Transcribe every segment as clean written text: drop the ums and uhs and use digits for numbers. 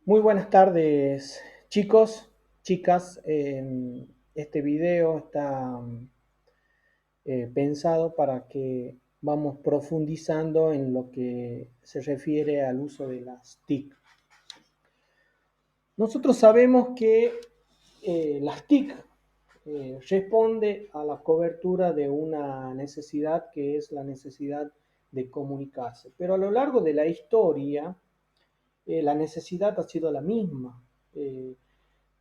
Muy buenas tardes, chicos, chicas. Este video está pensado para que vamos profundizando en lo que se refiere al uso de las TIC. Nosotros sabemos que las TIC responde a la cobertura de una necesidad que es la necesidad de comunicarse, pero a lo largo de la historia la necesidad ha sido la misma.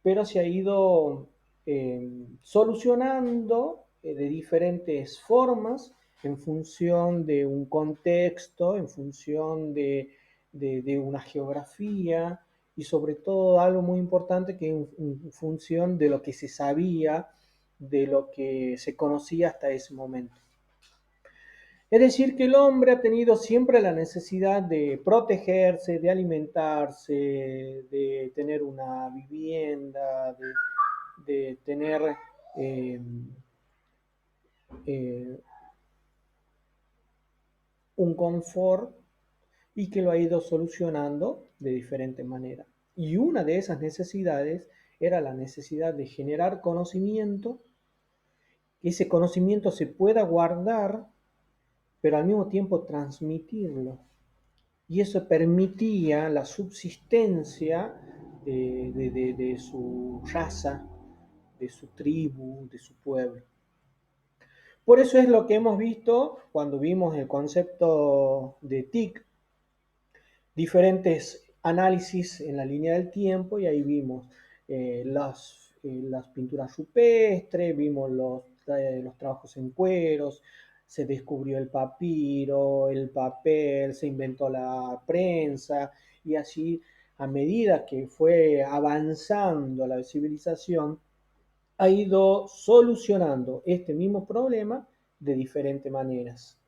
Pero se ha ido solucionando de diferentes formas en función de un contexto, en función de una geografía y sobre todo algo muy importante que en función de lo que se sabía, de lo que se conocía hasta ese momento. Es decir, que el hombre ha tenido siempre la necesidad de protegerse, de alimentarse, de tener una vivienda, de tener eh, eh, un confort y que lo ha ido solucionando de diferente manera. Y una de esas necesidades era la necesidad de generar conocimiento, que ese conocimiento se pueda guardar, pero al mismo tiempo transmitirlo. Y eso permitía la subsistencia de su raza, de su tribu, de su pueblo. Por eso es lo que hemos visto cuando vimos el concepto de TIC, diferentes análisis en la línea del tiempo, y ahí vimos las pinturas rupestres, vimos los trabajos en cueros, se descubrió el papiro, el papel, se inventó la prensa, y así a medida que fue avanzando la civilización, ha ido solucionando este mismo problema de diferentes maneras.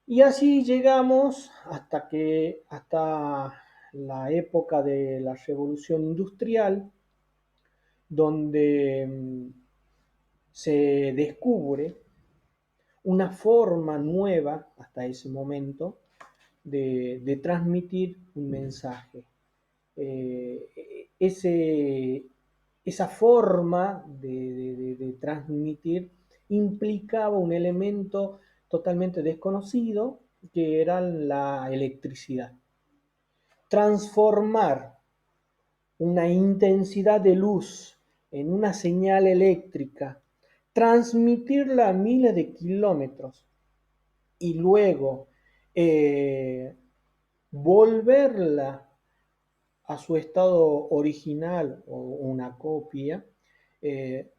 Y así llegamos hasta la época de la revolución industrial, donde se descubre una forma nueva hasta ese momento de transmitir un mensaje. Esa forma de transmitir implicaba un elemento totalmente desconocido que era la electricidad. Transformar una intensidad de luz en una señal eléctrica, transmitirla a miles de kilómetros y luego eh, volverla a su estado original o una copia, eh,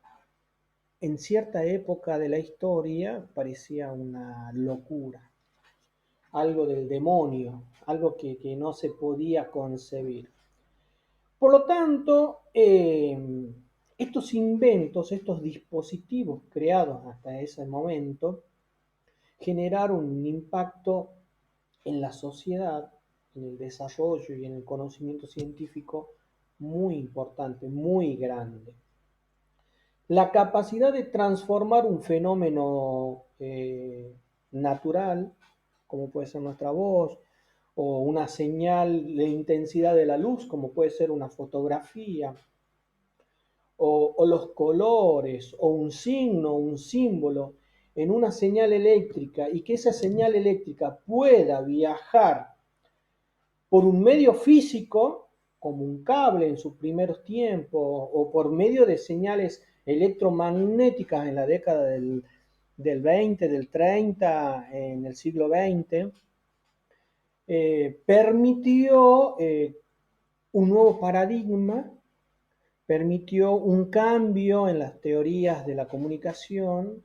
en cierta época de la historia parecía una locura, algo del demonio, algo que no se podía concebir. Por lo tanto, estos inventos, estos dispositivos creados hasta ese momento, generaron un impacto en la sociedad, en el desarrollo y en el conocimiento científico muy importante, muy grande. La capacidad de transformar un fenómeno natural, como puede ser nuestra voz, o una señal de intensidad de la luz, como puede ser una fotografía, o los colores, o un signo, un símbolo, en una señal eléctrica y que esa señal eléctrica pueda viajar por un medio físico, como un cable en sus primeros tiempos, o por medio de señales electromagnéticas en la década del 20, del 30, en el siglo XX, permitió un nuevo paradigma, permitió un cambio en las teorías de la comunicación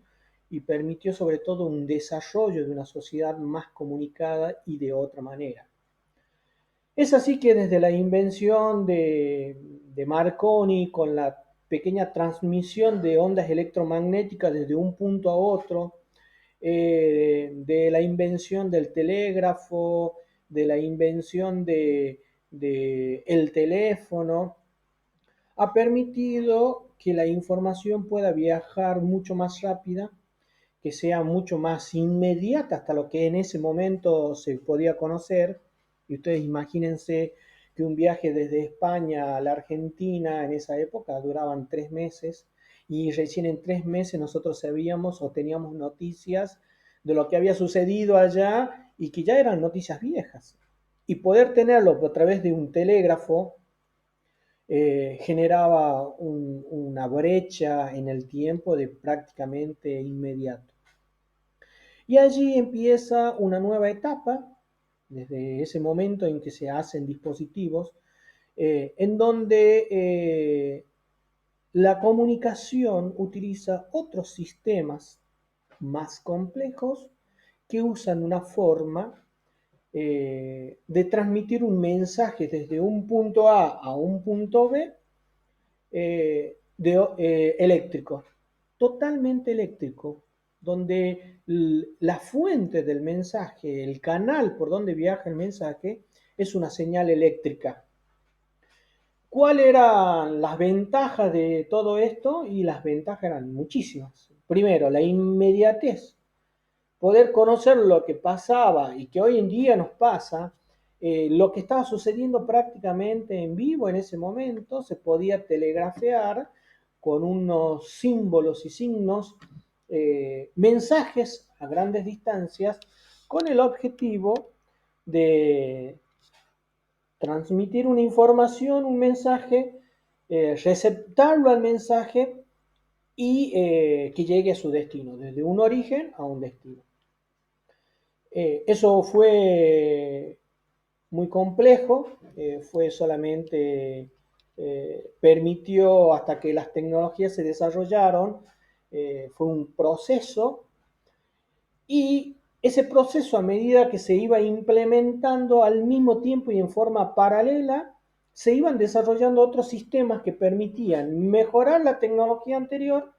y permitió sobre todo un desarrollo de una sociedad más comunicada y de otra manera. Es así que desde la invención de Marconi con la pequeña transmisión de ondas electromagnéticas desde un punto a otro, de la invención del telégrafo, de la invención de el teléfono, ha permitido que la información pueda viajar mucho más rápida, que sea mucho más inmediata hasta lo que en ese momento se podía conocer. Y ustedes imagínense que un viaje desde España a la Argentina en esa época duraban 3 meses y recién en 3 meses nosotros sabíamos o teníamos noticias de lo que había sucedido allá y que ya eran noticias viejas. Y poder tenerlo a través de un telégrafo generaba una brecha en el tiempo de prácticamente inmediato. Y allí empieza una nueva etapa, desde ese momento en que se hacen dispositivos, en donde la comunicación utiliza otros sistemas más complejos que usan una forma de transmitir un mensaje desde un punto A un punto B eléctrico, totalmente eléctrico, donde la fuente del mensaje, el canal por donde viaja el mensaje, es una señal eléctrica. ¿Cuáles eran las ventajas de todo esto? Y las ventajas eran muchísimas. Primero, la inmediatez, poder conocer lo que pasaba y que hoy en día nos pasa, lo que estaba sucediendo prácticamente en vivo en ese momento, se podía telegrafear con unos símbolos y signos, mensajes a grandes distancias, con el objetivo de transmitir una información, un mensaje, receptarlo al mensaje y que llegue a su destino, desde un origen a un destino. Eso fue muy complejo, fue solamente, permitió hasta que las tecnologías se desarrollaron, fue un proceso y ese proceso a medida que se iba implementando al mismo tiempo y en forma paralela, se iban desarrollando otros sistemas que permitían mejorar la tecnología anterior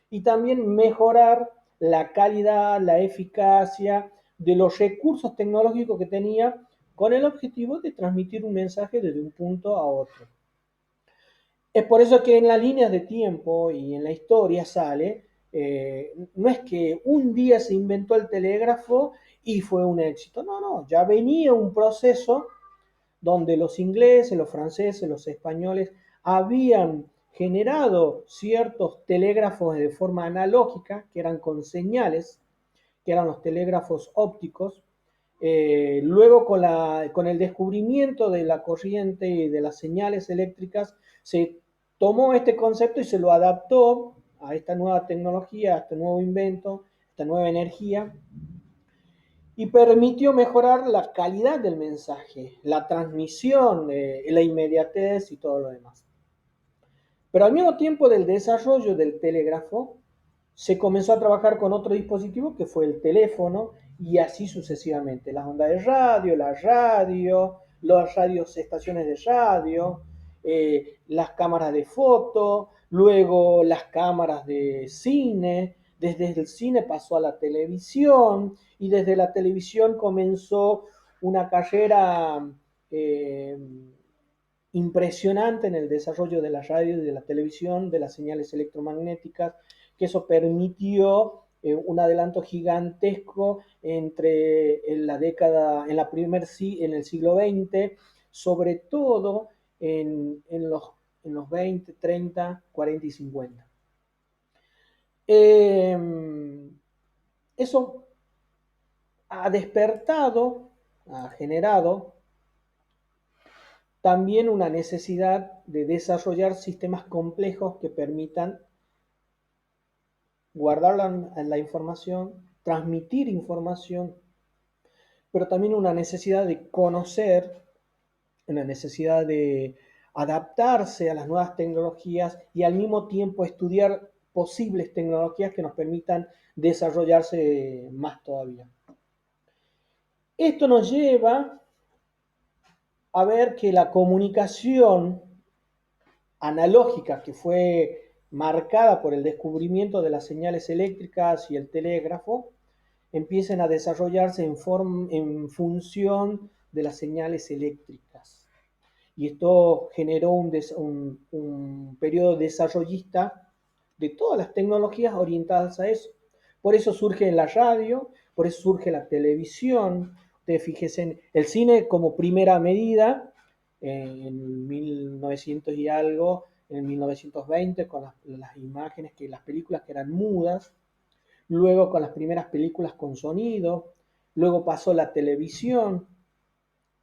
y también mejorar la calidad, la eficacia de los recursos tecnológicos que tenía con el objetivo de transmitir un mensaje desde un punto a otro. Es por eso que en las líneas de tiempo y en la historia sale, no es que un día se inventó el telégrafo y fue un éxito, no, no, ya venía un proceso donde los ingleses, los franceses, los españoles habían generado ciertos telégrafos de forma analógica, que eran con señales, que eran los telégrafos ópticos. Luego con el descubrimiento de la corriente y de las señales eléctricas, se tomó este concepto y se lo adaptó a esta nueva tecnología, a este nuevo invento, a esta nueva energía, y permitió mejorar la calidad del mensaje, la transmisión, la inmediatez y todo lo demás. Pero al mismo tiempo del desarrollo del telégrafo, se comenzó a trabajar con otro dispositivo que fue el teléfono y así sucesivamente. Las ondas de radio, las radios, estaciones de radio, las cámaras de foto, luego las cámaras de cine, desde el cine pasó a la televisión y desde la televisión comenzó una carrera eh, impresionante en el desarrollo de la radio y de la televisión, de las señales electromagnéticas, que eso permitió un adelanto gigantesco entre en la década, en el siglo XX, sobre todo en los 20, 30, 40 y 50. Eso ha despertado, ha generado también una necesidad de desarrollar sistemas complejos que permitan guardar la información, transmitir información, pero también una necesidad de conocer, una necesidad de adaptarse a las nuevas tecnologías y al mismo tiempo estudiar posibles tecnologías que nos permitan desarrollarse más todavía. Esto nos lleva a ver que la comunicación analógica, que fue marcada por el descubrimiento de las señales eléctricas y el telégrafo, empiecen a desarrollarse en función de las señales eléctricas. Y esto generó un periodo desarrollista de todas las tecnologías orientadas a eso. Por eso surge la radio, por eso surge la televisión. Ustedes fíjense en el cine como primera medida, en 1900 y algo, en 1920, con las imágenes, las películas que eran mudas, luego con las primeras películas con sonido, luego pasó la televisión,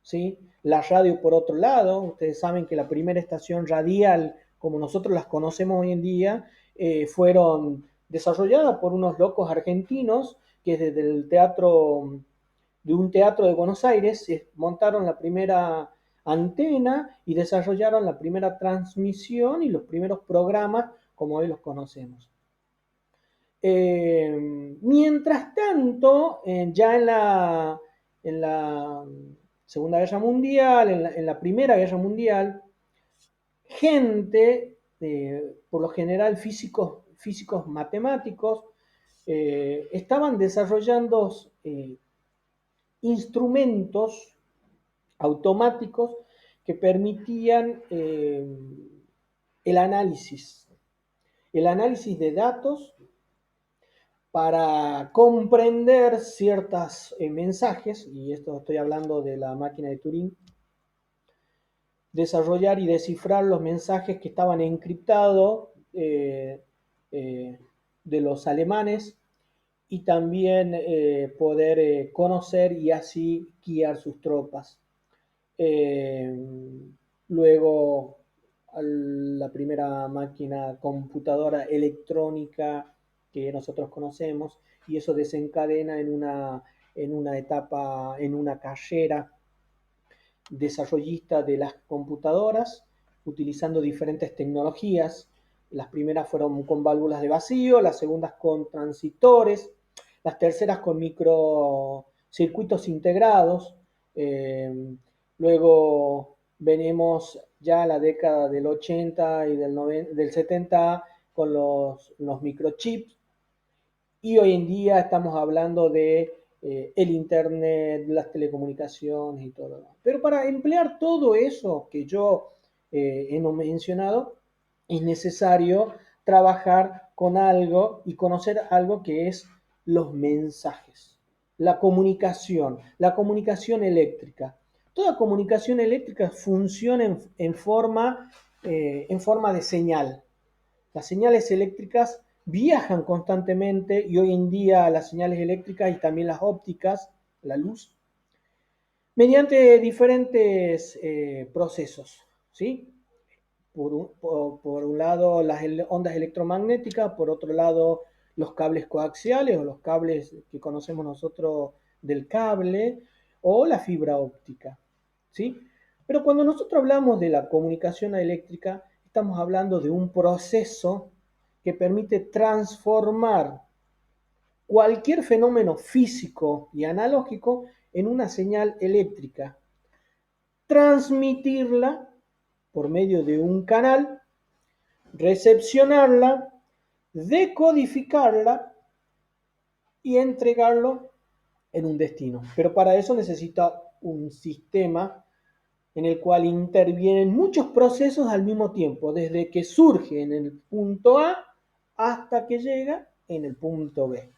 ¿sí? La radio por otro lado, ustedes saben que la primera estación radial, como nosotros las conocemos hoy en día, fueron desarrolladas por unos locos argentinos que desde el teatro, de un teatro de Buenos Aires, montaron la primera antena y desarrollaron la primera transmisión y los primeros programas como hoy los conocemos. Mientras tanto, ya en la Segunda Guerra Mundial, en la Primera Guerra Mundial, gente, por lo general físicos matemáticos, estaban desarrollando instrumentos automáticos que permitían el análisis de datos para comprender ciertos mensajes, y esto estoy hablando de la máquina de Turing, desarrollar y descifrar los mensajes que estaban encriptados de los alemanes y también poder conocer y así guiar sus tropas. Luego, la primera máquina computadora electrónica que nosotros conocemos, y eso desencadena en una etapa, en una carrera desarrollista de las computadoras, utilizando diferentes tecnologías. Las primeras fueron con válvulas de vacío, las segundas con transistores, las terceras con microcircuitos integrados. Luego venimos ya a la década del 80 y del 70 con los microchips, y hoy en día estamos hablando de el Internet, las telecomunicaciones y todo. Pero para emplear todo eso que yo he mencionado, es necesario trabajar con algo y conocer algo que es los mensajes, la comunicación eléctrica. Toda comunicación eléctrica funciona en forma de señal. Las señales eléctricas viajan constantemente, y hoy en día las señales eléctricas y también las ópticas, la luz, mediante diferentes procesos, ¿sí? Por un lado las ondas electromagnéticas, por otro lado los cables coaxiales o los cables que conocemos nosotros del cable, o la fibra óptica, ¿sí? Pero cuando nosotros hablamos de la comunicación eléctrica, estamos hablando de un proceso que permite transformar cualquier fenómeno físico y analógico en una señal eléctrica, transmitirla por medio de un canal, recepcionarla, decodificarla y entregarlo en un destino. Pero para eso necesita un sistema en el cual intervienen muchos procesos al mismo tiempo, desde que surge en el punto A hasta que llega en el punto B.